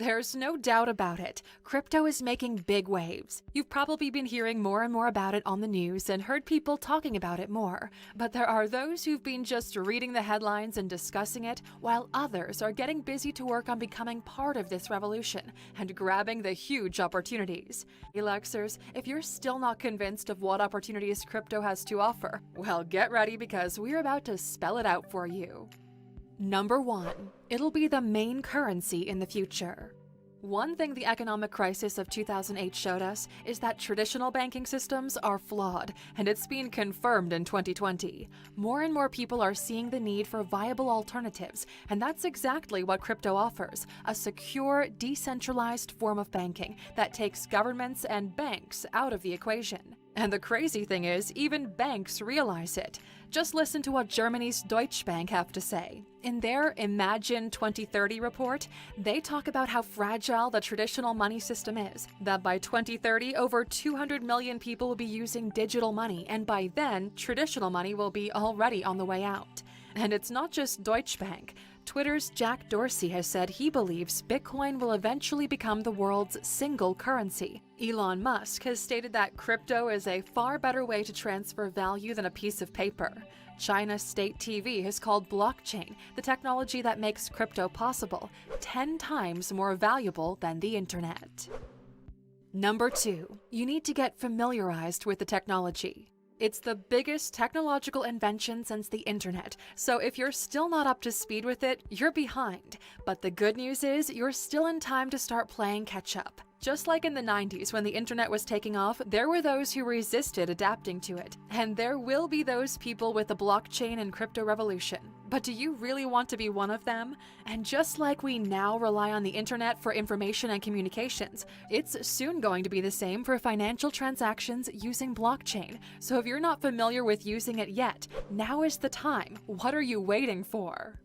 There's no doubt about it. Crypto is making big waves. You've probably been hearing more and more about it on the news and heard people talking about it more. But there are those who've been just reading the headlines and discussing it, while others are getting busy to work on becoming part of this revolution and grabbing the huge opportunities. Elexers, if you're still not convinced of what opportunities crypto has to offer, well, get ready because we're about to spell it out for you. Number 1. It'll be the main currency in the future. One thing the economic crisis of 2008 showed us is that traditional banking systems are flawed, and it's been confirmed in 2020. More and more people are seeing the need for viable alternatives, and that's exactly what crypto offers: a secure, decentralized form of banking that takes governments and banks out of the equation. And the crazy thing is, even banks realize it. Just listen to what Germany's Deutsche Bank have to say. In their Imagine 2030 report, they talk about how fragile the traditional money system is, that by 2030, over 200 million people will be using digital money, and by then, traditional money will be already on the way out. And it's not just Deutsche Bank. Twitter's Jack Dorsey has said he believes Bitcoin will eventually become the world's single currency. Elon Musk has stated that crypto is a far better way to transfer value than a piece of paper. China's state TV has called blockchain, the technology that makes crypto possible, 10 times more valuable than the internet. Number 2. You need to get familiarized with the technology. It's the biggest technological invention since the internet, so if you're still not up to speed with it, you're behind. But the good news is, you're still in time to start playing catch-up. Just like in the 90s when the internet was taking off, there were those who resisted adapting to it. And there will be those people with the blockchain and crypto revolution. But do you really want to be one of them? And just like we now rely on the internet for information and communications, it's soon going to be the same for financial transactions using blockchain. So if you're not familiar with using it yet, now is the time. What are you waiting for?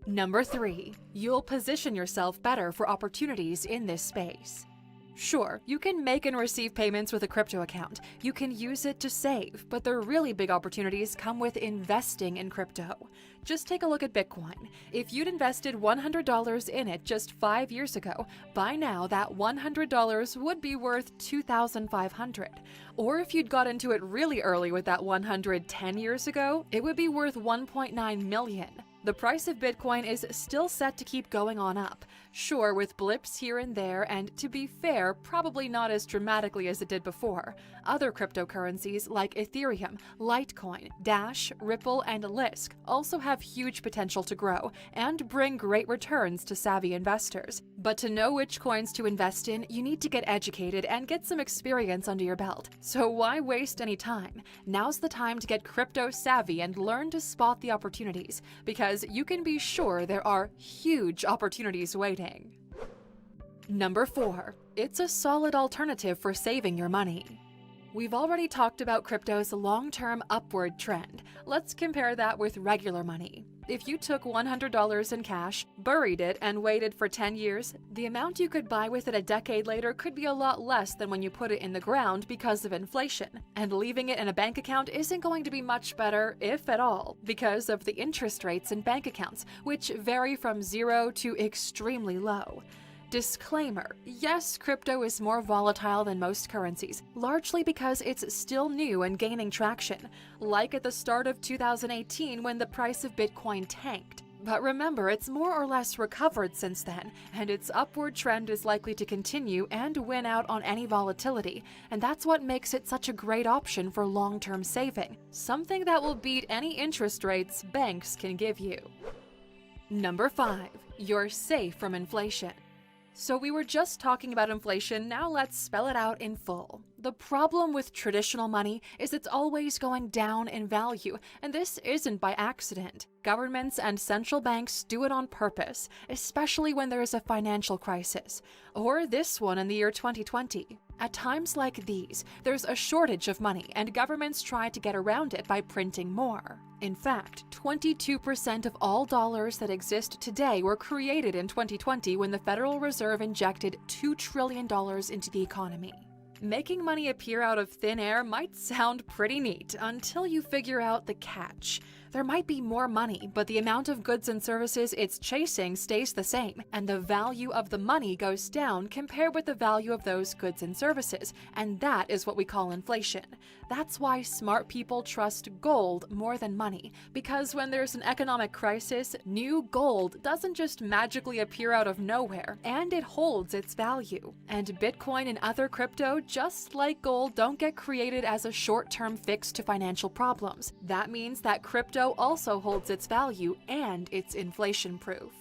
Number 3. You'll position yourself better for opportunities in this space. Sure, you can make and receive payments with a crypto account. You can use it to save, but the really big opportunities come with investing in crypto. Just take a look at Bitcoin. If you'd invested $100 in it just 5 years ago, by now that $100 would be worth $2,500. Or if you'd got into it really early with that 110 years ago, it would be worth $1.9 million. The price of Bitcoin is still set to keep going on up, sure, with blips here and there, and to be fair, probably not as dramatically as it did before. Other cryptocurrencies like Ethereum, Litecoin, Dash, Ripple, and Lisk also have huge potential to grow and bring great returns to savvy investors. But to know which coins to invest in, you need to get educated and get some experience under your belt. So why waste any time? Now's the time to get crypto savvy and learn to spot the opportunities, because you can be sure there are huge opportunities waiting. Number 4. It's a solid alternative for saving your money. We've already talked about crypto's long-term upward trend. Let's compare that with regular money. If you took $100 in cash, buried it, and waited for 10 years, the amount you could buy with it a decade later could be a lot less than when you put it in the ground because of inflation. And leaving it in a bank account isn't going to be much better, if at all, because of the interest rates in bank accounts, which vary from 0 to extremely low. Disclaimer: yes, crypto is more volatile than most currencies, largely because it's still new and gaining traction, like at the start of 2018 when the price of Bitcoin tanked. But remember, it's more or less recovered since then, and its upward trend is likely to continue and win out on any volatility, and that's what makes it such a great option for long-term saving, something that will beat any interest rates banks can give you. Number 5. You're safe from inflation. So we were just talking about inflation, now let's spell it out in full. The problem with traditional money is it's always going down in value, and this isn't by accident. Governments and central banks do it on purpose, especially when there is a financial crisis, or this one in the year 2020. At times like these, there's a shortage of money, and governments try to get around it by printing more. In fact, 22% of all dollars that exist today were created in 2020 when the Federal Reserve injected $2 trillion into the economy. Making money appear out of thin air might sound pretty neat until you figure out the catch. There might be more money, but the amount of goods and services it's chasing stays the same, and the value of the money goes down compared with the value of those goods and services, and that is what we call inflation. That's why smart people trust gold more than money, because when there's an economic crisis, new gold doesn't just magically appear out of nowhere, and it holds its value. And Bitcoin and other crypto, just like gold, don't get created as a short-term fix to financial problems. That means that crypto also holds its value and it's inflation-proof.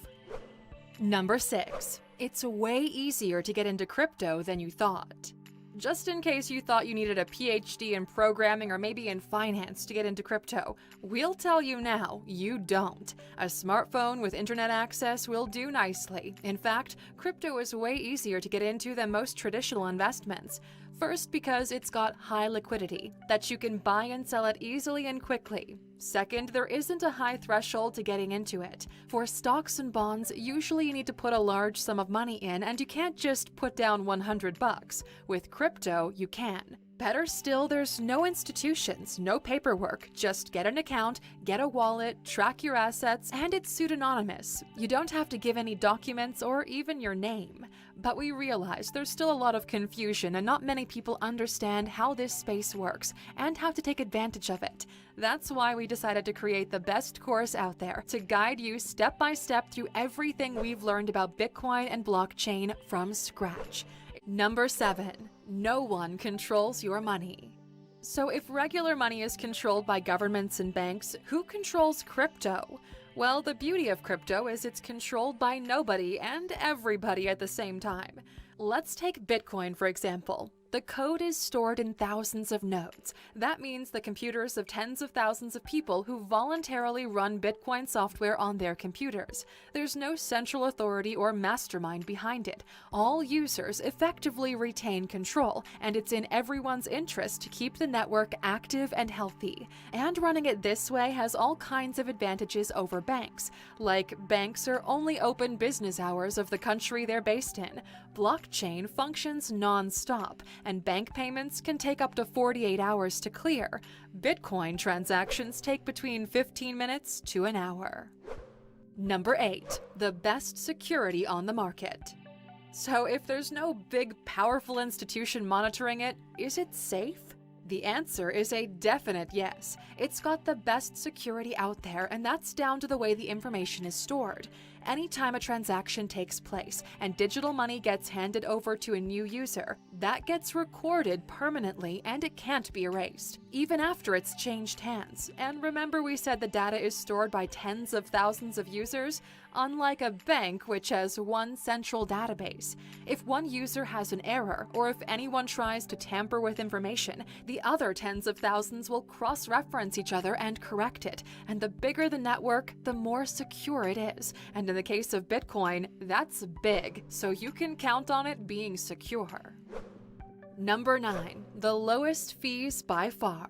Number 6. It's way easier to get into crypto than you thought. Just in case you thought you needed a PhD in programming or maybe in finance to get into crypto, we'll tell you now, you don't. A smartphone with internet access will do nicely. In fact, crypto is way easier to get into than most traditional investments. First, because it's got high liquidity, that you can buy and sell it easily and quickly. Second, there isn't a high threshold to getting into it. For stocks and bonds, usually you need to put a large sum of money in, and you can't just put down $100. With crypto, you can. Better still, there's no institutions, no paperwork. Just get an account, get a wallet, track your assets, and it's pseudonymous. You don't have to give any documents or even your name. But we realize there's still a lot of confusion and not many people understand how this space works and how to take advantage of it. That's why we decided to create the best course out there to guide you step by step through everything we've learned about Bitcoin and blockchain from scratch. Number 7. No one controls your money. So if regular money is controlled by governments and banks, who controls crypto? Well, the beauty of crypto is it's controlled by nobody and everybody at the same time. Let's take Bitcoin, for example. The code is stored in thousands of nodes. That means the computers of tens of thousands of people who voluntarily run Bitcoin software on their computers. There's no central authority or mastermind behind it. All users effectively retain control, and it's in everyone's interest to keep the network active and healthy. And running it this way has all kinds of advantages over banks. Like, banks are only open business hours of the country they're based in. Blockchain functions non-stop, and bank payments can take up to 48 hours to clear. Bitcoin transactions take between 15 minutes to an hour. Number 8. The best security on the market. So if there's no big, powerful institution monitoring it, is it safe? The answer is a definite yes. It's got the best security out there, and that's down to the way the information is stored. Anytime a transaction takes place and digital money gets handed over to a new user, that gets recorded permanently and it can't be erased, even after it's changed hands. And remember we said the data is stored by tens of thousands of users? Unlike a bank, which has one central database. If one user has an error, or if anyone tries to tamper with information, the other tens of thousands will cross-reference each other and correct it. And the bigger the network, the more secure it is. And in the case of Bitcoin, that's big, so you can count on it being secure. Number 9. The lowest fees by far.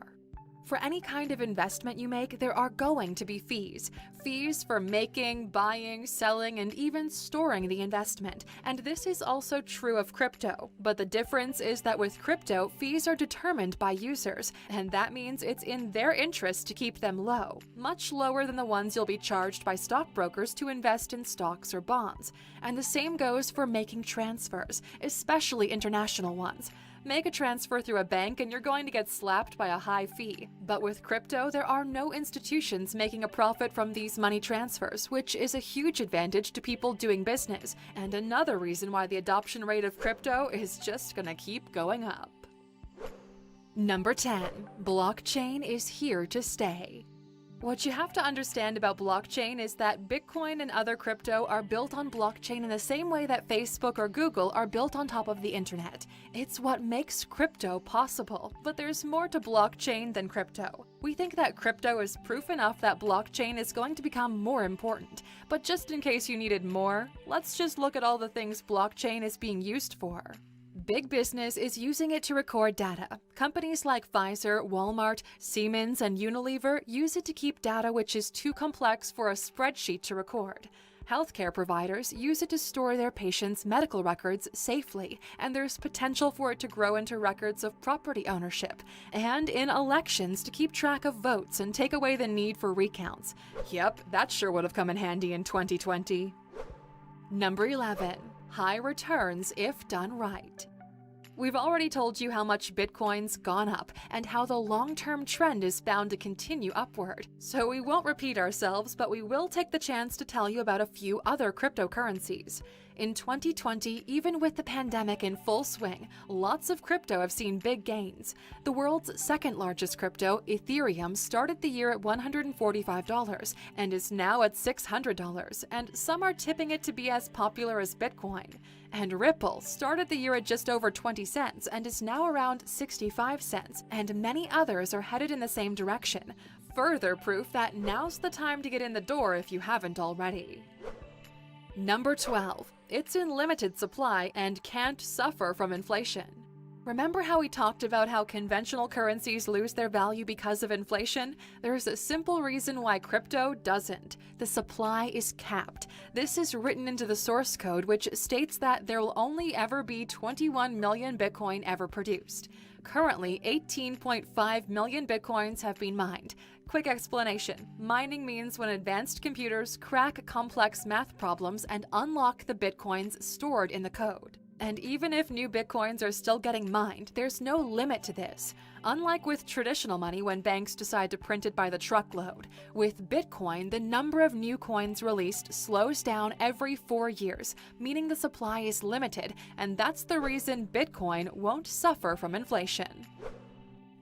For any kind of investment you make, there are going to be fees. Fees for making, buying, selling, and even storing the investment. And this is also true of crypto. But the difference is that with crypto, fees are determined by users, and that means it's in their interest to keep them low, much lower than the ones you'll be charged by stockbrokers to invest in stocks or bonds. And the same goes for making transfers, especially international ones. Make a transfer through a bank and you're going to get slapped by a high fee. But with crypto, there are no institutions making a profit from these money transfers, which is a huge advantage to people doing business, and another reason why the adoption rate of crypto is just gonna keep going up. Number 10. Blockchain is here to stay. What you have to understand about blockchain is that Bitcoin and other crypto are built on blockchain in the same way that Facebook or Google are built on top of the internet. It's what makes crypto possible, but there's more to blockchain than crypto. We think that crypto is proof enough that blockchain is going to become more important, but just in case you needed more, let's just look at all the things blockchain is being used for. Big business is using it to record data. Companies like Pfizer, Walmart, Siemens, and Unilever use it to keep data which is too complex for a spreadsheet to record. Healthcare providers use it to store their patients' medical records safely, and there's potential for it to grow into records of property ownership, and in elections to keep track of votes and take away the need for recounts. Yep, that sure would have come in handy in 2020. Number 11. High returns if done right. We've already told you how much Bitcoin's gone up and how the long-term trend is bound to continue upward. So we won't repeat ourselves, but we will take the chance to tell you about a few other cryptocurrencies. In 2020, even with the pandemic in full swing, lots of crypto have seen big gains. The world's second largest crypto, Ethereum, started the year at $145 and is now at $600, and some are tipping it to be as popular as Bitcoin. And Ripple started the year at just over 20 cents and is now around 65 cents, and many others are headed in the same direction. Further proof that now's the time to get in the door if you haven't already. Number 12. It's in limited supply and can't suffer from inflation. Remember how we talked about how conventional currencies lose their value because of inflation? There's a simple reason why crypto doesn't. The supply is capped. This is written into the source code, which states that there will only ever be 21 million Bitcoin ever produced. Currently, 18.5 million Bitcoins have been mined. Quick explanation. Mining means when advanced computers crack complex math problems and unlock the Bitcoins stored in the code. And even if new Bitcoins are still getting mined, there's no limit to this. Unlike with traditional money when banks decide to print it by the truckload, with Bitcoin, the number of new coins released slows down every 4 years, meaning the supply is limited, and that's the reason Bitcoin won't suffer from inflation.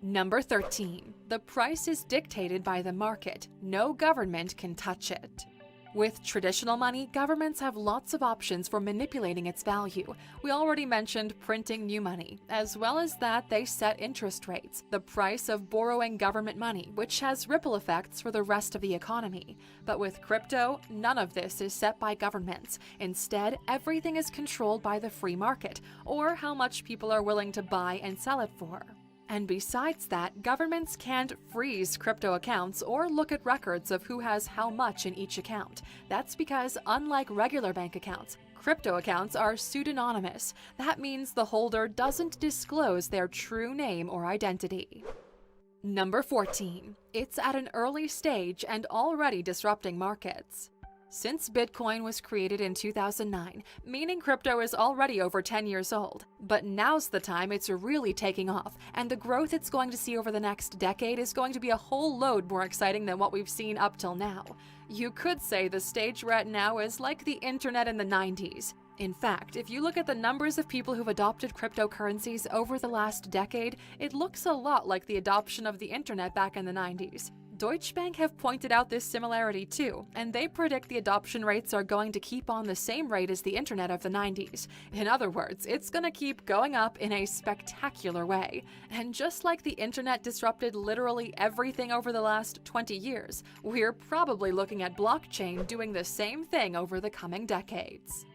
Number 13. The price is dictated by the market. No government can touch it. With traditional money, governments have lots of options for manipulating its value. We already mentioned printing new money. As well as that, they set interest rates, the price of borrowing government money, which has ripple effects for the rest of the economy. But with crypto, none of this is set by governments. Instead, everything is controlled by the free market, or how much people are willing to buy and sell it for. And besides that, governments can't freeze crypto accounts or look at records of who has how much in each account. That's because, unlike regular bank accounts, crypto accounts are pseudonymous. That means the holder doesn't disclose their true name or identity. Number 14. It's at an early stage and already disrupting markets. Since Bitcoin was created in 2009, meaning crypto is already over 10 years old. But now's the time it's really taking off, and the growth it's going to see over the next decade is going to be a whole load more exciting than what we've seen up till now. You could say the stage we're at now is like the internet in the 90s. In fact, if you look at the numbers of people who've adopted cryptocurrencies over the last decade, it looks a lot like the adoption of the internet back in the 90s. Deutsche Bank have pointed out this similarity too, and they predict the adoption rates are going to keep on the same rate as the internet of the 90s. In other words, it's going to keep going up in a spectacular way. And just like the internet disrupted literally everything over the last 20 years, we're probably looking at blockchain doing the same thing over the coming decades.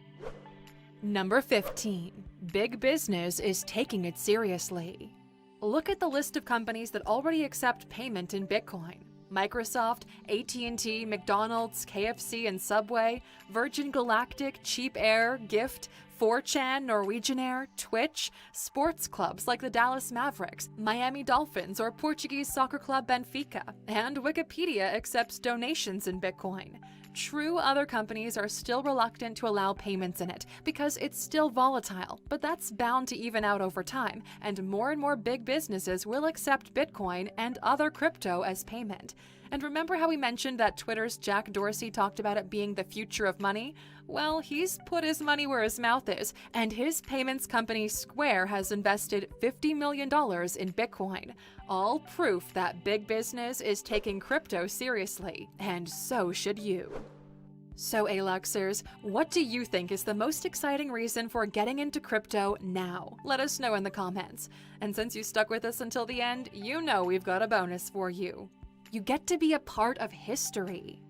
Number 15. Big business is taking it seriously. Look at the list of companies that already accept payment in Bitcoin. Microsoft, AT&T, McDonald's, KFC and Subway, Virgin Galactic, Cheap Air, Gift, 4chan, Norwegian Air, Twitch, sports clubs like the Dallas Mavericks, Miami Dolphins, or Portuguese soccer club Benfica, and Wikipedia accepts donations in Bitcoin. True, other companies are still reluctant to allow payments in it because it's still volatile, but that's bound to even out over time, and more big businesses will accept Bitcoin and other crypto as payment. And remember how we mentioned that Twitter's Jack Dorsey talked about it being the future of money? Well, he's put his money where his mouth is, and his payments company Square has invested $50 million in Bitcoin. All proof that big business is taking crypto seriously, and so should you. So Aluxers, what do you think is the most exciting reason for getting into crypto now? Let us know in the comments. And since you stuck with us until the end, you know we've got a bonus for you. You get to be a part of history.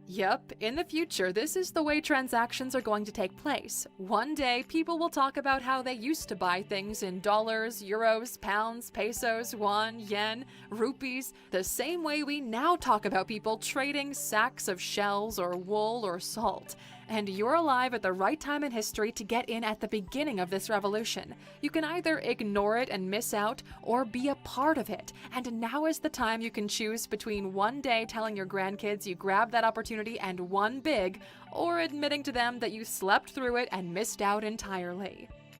Yep, in the future, this is the way transactions are going to take place. One day, people will talk about how they used to buy things in dollars, euros, pounds, pesos, won, yen, rupees, the same way we now talk about people trading sacks of shells or wool or salt. and you're alive at the right time in history to get in at the beginning of this revolution. You can either ignore it and miss out, or be a part of it. And now is the time you can choose between one day telling your grandkids you grabbed that opportunity and won big, or admitting to them that you slept through it and missed out entirely.